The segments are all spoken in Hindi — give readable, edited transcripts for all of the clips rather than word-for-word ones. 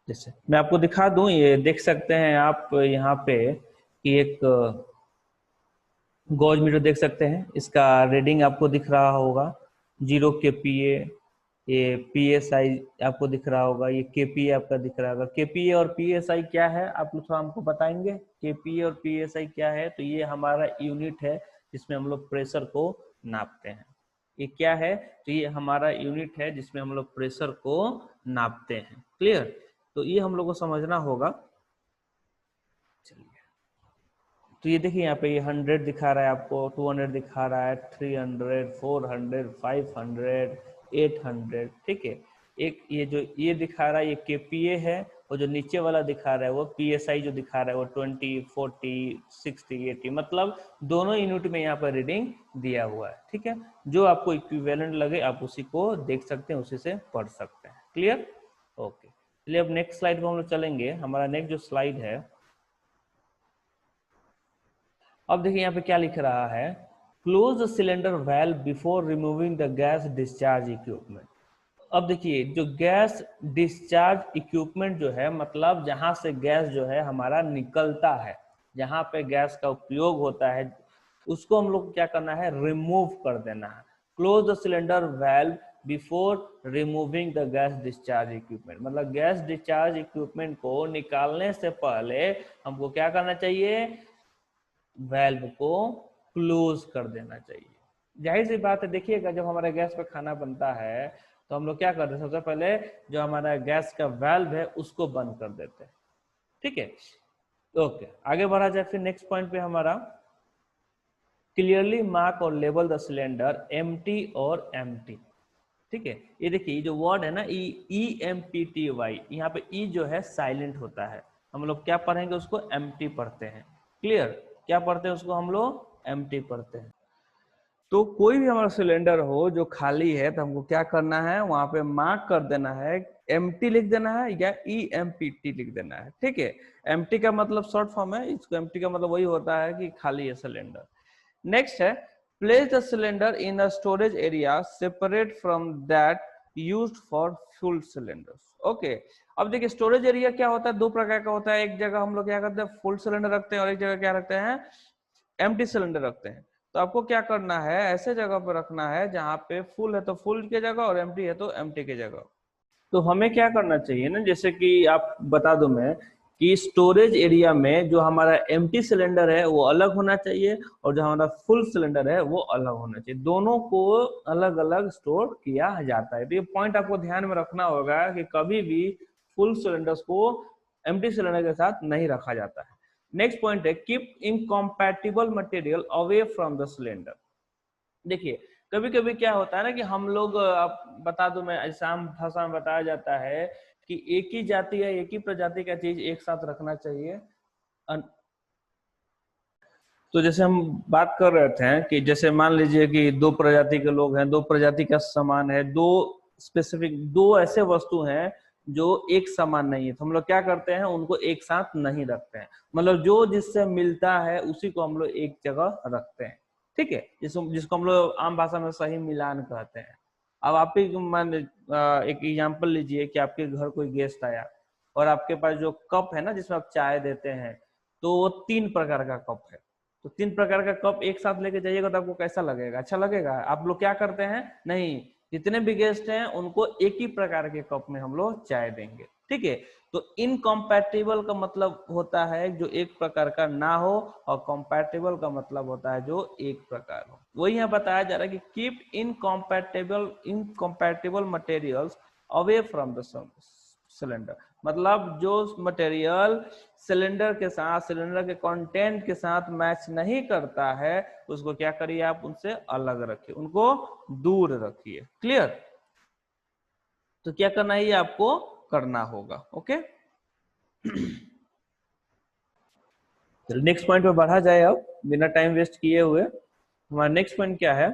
जैसे मैं आपको दिखा दूं, ये देख सकते हैं आप यहाँ पे कि एक गॉज मीटर देख सकते हैं, इसका रीडिंग आपको दिख रहा होगा 0 kPa। ये PSI आपको दिख रहा होगा, ये KPA आपका दिख रहा होगा। KPA और PSI क्या है आप लोग थोड़ा हमको बताएंगे? KPA और PSI क्या है? तो ये हमारा यूनिट है जिसमें हम लोग प्रेशर को नापते हैं। ये क्या है? तो ये हमारा यूनिट है जिसमें हम लोग प्रेशर को नापते हैं। क्लियर? तो ये हम लोग को समझना होगा। चलिए, तो ये देखिए यहाँ पे ये 100 दिखा रहा है आपको, 200 दिखा रहा है, 300, 400, 500, 800। ठीक है, एक ये जो ये दिखा रहा है ये KPA है, और जो नीचे वाला दिखा रहा है वो PSI जो दिखा रहा है वो 20, 40, 60, 80, मतलब दोनों यूनिट में यहाँ पर रीडिंग दिया हुआ है। ठीक है, जो आपको इक्विवेलेंट लगे आप उसी को देख सकते हैं, उसी से पढ़ सकते हैं। क्लियर? ओके, चलिए अब नेक्स्ट स्लाइड पर हम लोग चलेंगे। हमारा नेक्स्ट जो स्लाइड है, अब देखिए यहाँ पे क्या लिख रहा है, close the cylinder valve before removing the gas discharge equipment. अब देखिए जो गैस डिस्चार्ज इक्विपमेंट जो है, मतलब जहां से गैस जो है हमारा निकलता है, जहां पे गैस का उपयोग होता है, उसको हम लोग क्या करना है, रिमूव कर देना है। Close the cylinder valve before removing the gas discharge equipment, मतलब गैस डिस्चार्ज इक्विपमेंट को निकालने से पहले हमको क्या करना चाहिए, वेल्व को क्लोज कर देना चाहिए। जाहिर सी बात है, देखिएगा जब हमारे गैस पे खाना बनता है तो हम लोग क्या करते हैं, सबसे पहले जो हमारा गैस का वेल्व है उसको बंद कर देते हैं। ठीक है, ओके, आगे बढ़ा जाए फिर नेक्स्ट पॉइंट पे हमारा, क्लियरली मार्क और लेबल द सिलेंडर एम्प्टी और एम्प्टी। ठीक है, ये देखिए जो वर्ड है ना EMPTY, यहाँ पे ई जो है साइलेंट होता है, हम लोग क्या पढ़ेंगे उसको, एम्प्टी पढ़ते हैं। क्लियर? क्या पढ़ते हैं उसको हम लोग, एम्प्टी पढ़ते हैं। तो कोई भी हमारा सिलेंडर हो जो खाली है तो हमको क्या करना है, वहां पे मार्क कर देना है, एम्प्टी लिख देना है या EMPT लिख देना है। ठीक है, एम्प्टी का मतलब शॉर्ट फॉर्म है, इसको एम्प्टी का मतलब वही होता है कि खाली है सिलेंडर। नेक्स्ट है, place the cylinder in a storage area separate from that used for full cylinders. Okay, अब देखिए स्टोरेज एरिया क्या होता है, दो प्रकार का होता है। एक जगह हम लोग क्या करते हैं, फुल सिलेंडर रखते हैं, और एक जगह क्या रखते हैं, एम्प्टी सिलेंडर रखते हैं। तो आपको क्या करना है, ऐसे जगह पर रखना है जहां पे फुल है तो फुल की जगह, और एम्प्टी है तो एम्प्टी की जगह। तो हमें क्या करना चाहिए ना, जैसे कि आप बता दो मैं, कि स्टोरेज एरिया में जो हमारा एम्प्टी सिलेंडर है वो अलग होना चाहिए, और जो हमारा फुल सिलेंडर है वो अलग होना चाहिए। दोनों को अलग अलग स्टोर किया जाता है। तो ये पॉइंट आपको ध्यान में रखना होगा कि कभी भी फुल सिलेंडर्स को एम्प्टी सिलेंडर के साथ नहीं रखा जाता है। नेक्स्ट पॉइंट है, keep incompatible material away from the cylinder. देखिए कभी कभी क्या होता है ना कि हम लोग, आप बता दो मैं, ऐसा आम भाषा में बताया जाता है कि एक ही जाति या एक ही प्रजाति का चीज एक साथ रखना चाहिए। तो जैसे हम बात कर रहे थे कि जैसे मान लीजिए कि दो प्रजाति के लोग हैं, दो प्रजाति का सामान है, दो स्पेसिफिक, दो ऐसे वस्तु हैं जो एक समान नहीं है, तो हम लोग क्या करते हैं, उनको एक साथ नहीं रखते हैं। मतलब जो जिससे मिलता है उसी को हम लोग एक जगह रखते हैं। ठीक है, जिसको हम लोग आम भाषा में सही मिलान कहते हैं। अब आप ही मान एक एग्जाम्पल लीजिए कि आपके घर कोई गेस्ट आया, और आपके पास जो कप है ना जिसमें आप चाय देते हैं, तो वो 3 प्रकार का कप है। तो 3 प्रकार का कप एक साथ लेके जाइएगा तो आपको कैसा लगेगा, अच्छा लगेगा? आप लोग क्या करते हैं, नहीं, जितने भी गेस्ट हैं उनको एक ही प्रकार के कप में हम लोग चाय देंगे। ठीक है, तो इनकॉम्पैटिबल का मतलब होता है जो एक प्रकार का ना हो, और कॉम्पैटिबल का मतलब होता है जो एक प्रकार हो। वही यहाँ बताया जा रहा है कि keep incompatible materials away from the cylinder, मतलब जो मटेरियल सिलेंडर के साथ, सिलेंडर के कंटेंट के साथ मैच नहीं करता है उसको क्या करिए, आप उनसे अलग रखिए, उनको दूर रखिए। क्लियर? तो क्या करना है, ये आपको करना होगा। ओके, नेक्स्ट पॉइंट पे बढ़ा जाए अब बिना टाइम वेस्ट किए हुए। हमारा नेक्स्ट पॉइंट क्या है,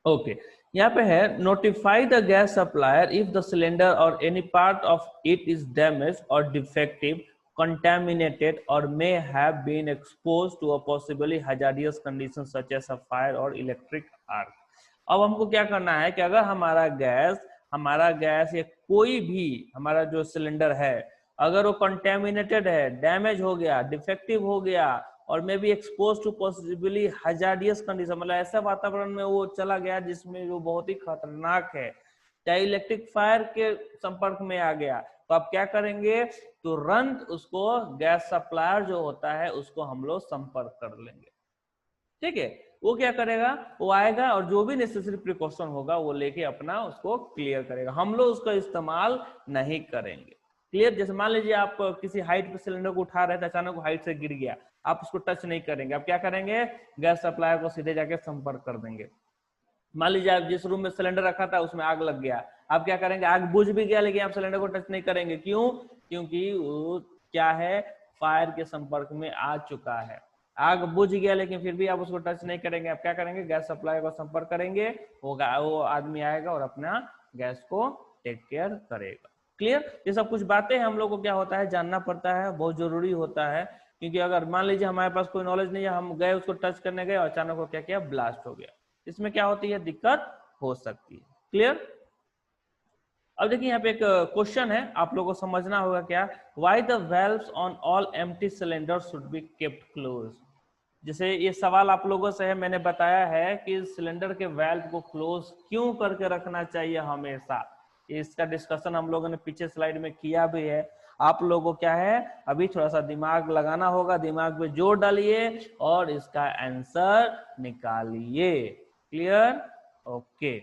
ओके, यहाँ पे है, notify the gas supplier if the cylinder or any part of it is damage or defective, contaminated or may have been exposed to a possibly hazardous condition such as a fire or electric arc। अब हमको क्या करना है कि अगर हमारा गैस हमारा गैस या कोई भी हमारा जो सिलेंडर है अगर वो कंटेमिनेटेड है, डैमेज हो गया, डिफेक्टिव हो गया और may be expose to possibly hazardous condition, मतलब ऐसा वातावरण में वो चला गया जिसमें जो बहुत ही खतरनाक है, चाहे इलेक्ट्रिक फायर के संपर्क में आ गया, तो आप क्या करेंगे, तुरंत उसको गैस सप्लायर जो होता है उसको हम लोग संपर्क कर लेंगे। ठीक है, वो क्या करेगा, वो आएगा और जो भी नेसेसरी प्रिकॉशन होगा वो लेके अपना उसको क्लियर करेगा, हम लोग उसका इस्तेमाल नहीं करेंगे। क्लियर। जैसे मान लीजिए आप किसी हाइट पे सिलेंडर को उठा रहे थे, अचानक वो हाइट से गिर गया, आप उसको टच नहीं करेंगे, आप क्या करेंगे, गैस सप्लायर को सीधे जाके संपर्क कर देंगे। मान लीजिए आप जिस रूम में सिलेंडर रखा था उसमें आग लग गया, आप क्या करेंगे, आग बुझ भी गया लेकिन आप सिलेंडर को टच नहीं करेंगे, क्यों, क्योंकि वो क्या है, फायर के संपर्क में आ चुका है। आग बुझ गया लेकिन फिर भी आप उसको टच नहीं करेंगे, आप क्या करेंगे, गैस सप्लाई को संपर्क करेंगे, वो आदमी आएगा और अपना गैस को टेक केयर करेगा। क्लियर। ये सब कुछ बातें हम लोग को क्या होता है, जानना पड़ता है, बहुत जरूरी होता है, क्योंकि अगर मान लीजिए हमारे पास कोई नॉलेज नहीं है, हम गए उसको टच करने गए और अचानक वो क्या किया, ब्लास्ट हो गया, इसमें क्या होती है, दिक्कत हो सकती है। क्लियर। अब देखिए यहाँ पे एक क्वेश्चन है, आप लोगों को समझना होगा क्या, why the valves on all empty cylinder should be kept close. जैसे ये सवाल आप लोगों से है, मैंने बताया है कि सिलेंडर के वेल्व को क्लोज क्यों करके रखना चाहिए हमेशा, इसका डिस्कशन हम लोगों ने पीछे स्लाइड में किया भी है। आप लोगों को क्या है, अभी थोड़ा सा दिमाग लगाना होगा, दिमाग पे जोर डालिए और इसका आंसर निकालिए। क्लियर। ओके।